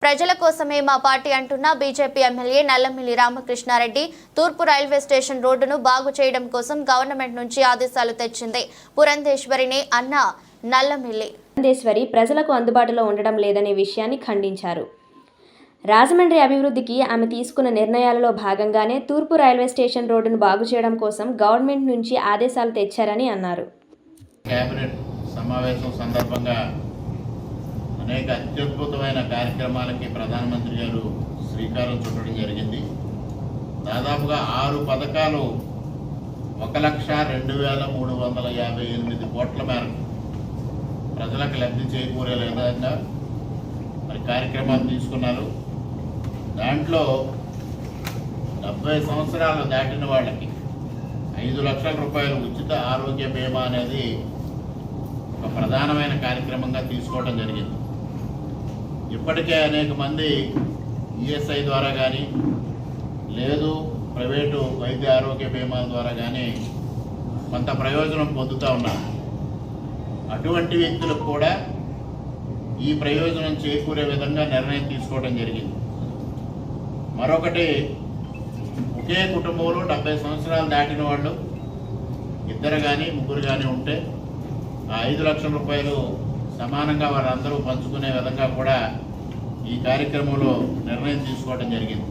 ప్రజల కోసమే మా పార్టీ అంటున్న బీజేపీ ఎమ్మెల్యే నల్లమిల్లి రామకృష్ణారెడ్డి తూర్పు రైల్వే స్టేషన్ రోడ్డును బాగు చేయడం కోసం గవర్నమెంట్ నుంచి ఆదేశాలు తెచ్చింది. పురంధేశ్వరిని అన్న నల్లమిల్లి. పురంధేశ్వరి ప్రజలకు అందుబాటులో ఉండడం లేదనే విషయాన్ని ఖండించారు. రాజమండ్రి అభివృద్ధికి ఆమె తీసుకున్న నిర్ణయాలలో భాగంగానే తూర్పు రైల్వే స్టేషన్ రోడ్డును బాగు చేయడం కోసం గవర్నమెంట్ నుంచి ఆదేశాలు తెచ్చారని అన్నారు. కేబినెట్ సమావేశం సందర్భంగా అనేక అత్యద్భుతమైన కార్యక్రమాలకి ప్రధానమంత్రి గారు శ్రీకారం చుట్టడం జరిగింది. దాదాపుగా 6 పథకాలు 1,02,358 కోట్ల మేరకు ప్రజలకు లబ్ధి చేకూరే విధంగా మరి కార్యక్రమాలు తీసుకున్నారు. దాంట్లో 70 సంవత్సరాలు దాటిన వాళ్ళకి 5 లక్షల రూపాయలు ఉచిత ఆరోగ్య బీమా అనేది ఒక ప్రధానమైన కార్యక్రమంగా తీసుకోవడం జరిగింది. ఇప్పటికే అనేక మంది ఈఎస్ఐ ద్వారా కానీ లేదు ప్రైవేటు వైద్య ఆరోగ్య బీమా ద్వారా కానీ కొంత ప్రయోజనం పొందుతూ ఉన్నారు. అటువంటి వ్యక్తులకు కూడా ఈ ప్రయోజనం చేకూరే విధంగా నిర్ణయం తీసుకోవడం జరిగింది. మరొకటి, ఒకే కుటుంబంలో 70 సంవత్సరాలు దాటిన వాళ్ళు 2 కానీ 3 కానీ ఉంటే ఆ 5 లక్షల రూపాయలు సమానంగా వారందరూ పంచుకునే విధంగా కూడా ఈ కార్యక్రమంలో నిర్ణయం తీసుకోవడం జరిగింది.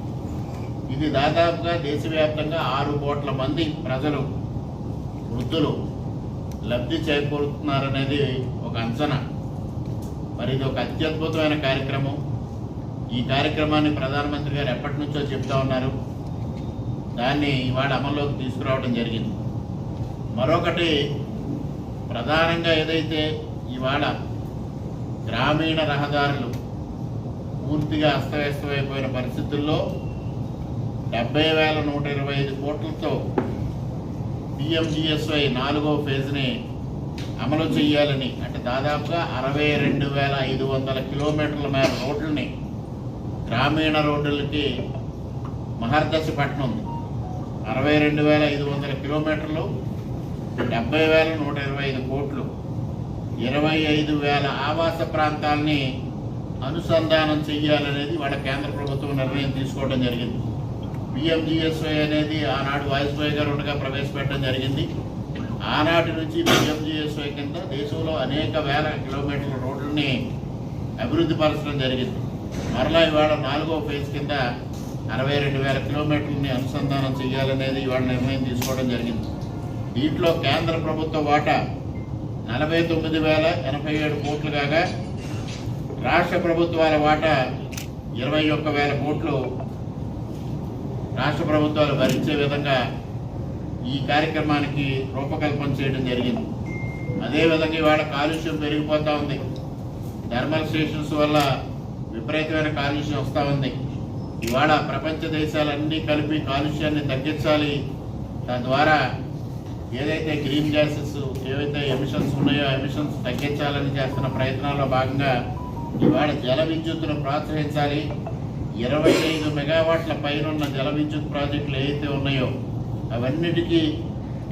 ఇది దాదాపుగా దేశవ్యాప్తంగా 6 కోట్ల మంది ప్రజలు వృద్ధులు లబ్ధి చేకూరుతున్నారనేది ఒక అంచనా. మరి ఇది ఒక అత్యద్భుతమైన కార్యక్రమం. ఈ కార్యక్రమాన్ని ప్రధానమంత్రి గారు ఎప్పటి నుంచో చెప్తా ఉన్నారు. దాన్ని ఇవాళ అమల్లోకి తీసుకురావడం జరిగింది. మరొకటి, ప్రధానంగా ఏదైతే ఇవాళ గ్రామీణ రహదారులు పూర్తిగా అస్తవ్యస్తమైపోయిన పరిస్థితుల్లో 70,125 కోట్లతో పిఎంజిఎస్వై 4వ ఫేజ్ని అమలు చేయాలని, అంటే దాదాపుగా 62,500 కిలోమీటర్ల మేర రోడ్లని గ్రామీణ రోడ్డులకి మహర్దశ పట్టనుంది. 62,500 కిలోమీటర్లు, 70,125 కోట్లు, 25,000 ఆవాస ప్రాంతాలని అనుసంధానం చెయ్యాలనేది వాళ్ళ కేంద్ర ప్రభుత్వం నిర్ణయం తీసుకోవడం జరిగింది. పిఎంజిఎస్వై అనేది ఆనాడు వాజ్పేయి గారు ఉండగా ప్రవేశపెట్టడం జరిగింది. ఆనాటి నుంచి పిఎంజిఎస్వై కింద దేశంలో అనేక వేల కిలోమీటర్ల రోడ్లని అభివృద్ధి పరచడం జరిగింది. మరలా ఇవాళ 4వ ఫేజ్ కింద 62,000 కిలోమీటర్లని అనుసంధానం చేయాలనేది ఇవాళ నిర్ణయం తీసుకోవడం జరిగింది. దీంట్లో కేంద్ర ప్రభుత్వ వాటా 49,087 కోట్లు కాగా రాష్ట్ర ప్రభుత్వాల వాటా 21,000 కోట్లు రాష్ట్ర ప్రభుత్వాలు భరించే విధంగా ఈ కార్యక్రమానికి రూపకల్పన చేయడం జరిగింది. అదేవిధంగా ఇవాళ కాలుష్యం పెరిగిపోతూ ఉంది. థర్మల్ స్టేషన్స్ వల్ల విపరీతమైన కాలుష్యం వస్తూ ఉంది. ఇవాళ ప్రపంచ దేశాలన్నీ కలిపి కాలుష్యాన్ని తగ్గించాలి, తద్వారా ఏదైతే గ్రీన్ గ్యాసెస్ ఏవైతే ఎమిషన్స్ ఉన్నాయో ఎమిషన్స్ తగ్గించాలని చేస్తున్న ప్రయత్నాల్లో భాగంగా ఇవాళ జల విద్యుత్తును ప్రోత్సహించాలి. 25 మెగావాట్ల పైన జల విద్యుత్ ప్రాజెక్టులు ఏవైతే ఉన్నాయో అవన్నిటికీ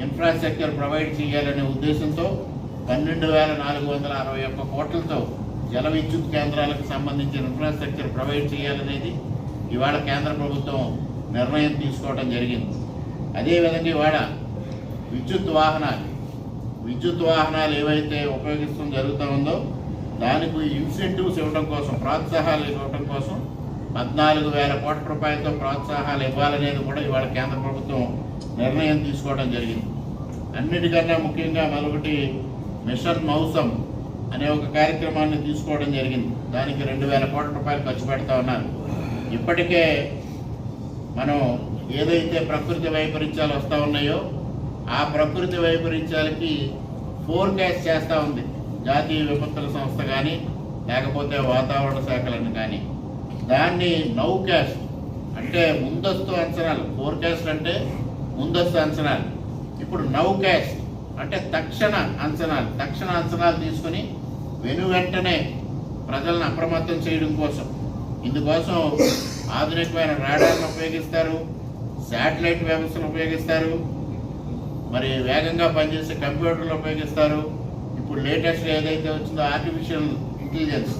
ఇన్ఫ్రాస్ట్రక్చర్ ప్రొవైడ్ చేయాలనే ఉద్దేశంతో 12,461 కోట్లతో జల విద్యుత్ కేంద్రాలకు సంబంధించిన ఇన్ఫ్రాస్ట్రక్చర్ ప్రొవైడ్ చేయాలనేది ఇవాళ కేంద్ర ప్రభుత్వం నిర్ణయం తీసుకోవడం జరిగింది. అదేవిధంగా ఇవాళ విద్యుత్ వాహనాలు ఏవైతే ఉపయోగిస్తూ జరుగుతూ ఉందో దానికి ఇన్సెంటివ్స్ ఇవ్వడం కోసం, ప్రోత్సాహాలు ఇవ్వడం కోసం 14,000 కోట్ల రూపాయలతో ప్రోత్సాహాలు ఇవ్వాలనేది కూడా ఇవాళ కేంద్ర ప్రభుత్వం నిర్ణయం తీసుకోవడం జరిగింది. అన్నిటికన్నా ముఖ్యంగా మరొకటి మిషన్ మౌసం అనే ఒక కార్యక్రమాన్ని తీసుకోవడం జరిగింది. దానికి 2,000 కోట్ల రూపాయలు ఖర్చు పెడతా ఉన్నారు. ఇప్పటికే మనం ఏదైతే ప్రకృతి వైపరీత్యాలు వస్తూ ఉన్నాయో ఆ ప్రకృతి వైపరీత్యాలకి ఫోర్కాస్ట్ చేస్తూ ఉంది జాతీయ విపత్తుల సంస్థ కానీ లేకపోతే వాతావరణ శాఖలను కానీ. దాన్ని నౌకాస్ట్ అంటే ముందస్తు అంచనాలు, ఫోర్కాస్ట్ అంటే ముందస్తు అంచనాలు. ఇప్పుడు నౌకాస్ట్ అంటే తక్షణ అంచనాలు తీసుకుని వెంటనే ప్రజలను అప్రమత్తం చేయడం కోసం, ఇందుకోసం ఆధునికమైన రాడార్ను ఉపయోగిస్తారు, శాటిలైట్ వ్యవస్థను ఉపయోగిస్తారు, మరి వేగంగా పనిచేసే కంప్యూటర్లు ఉపయోగిస్తారు. ఇప్పుడు లేటెస్ట్ ఏదైతే వచ్చిందో ఆర్టిఫిషియల్ ఇంటెలిజెన్స్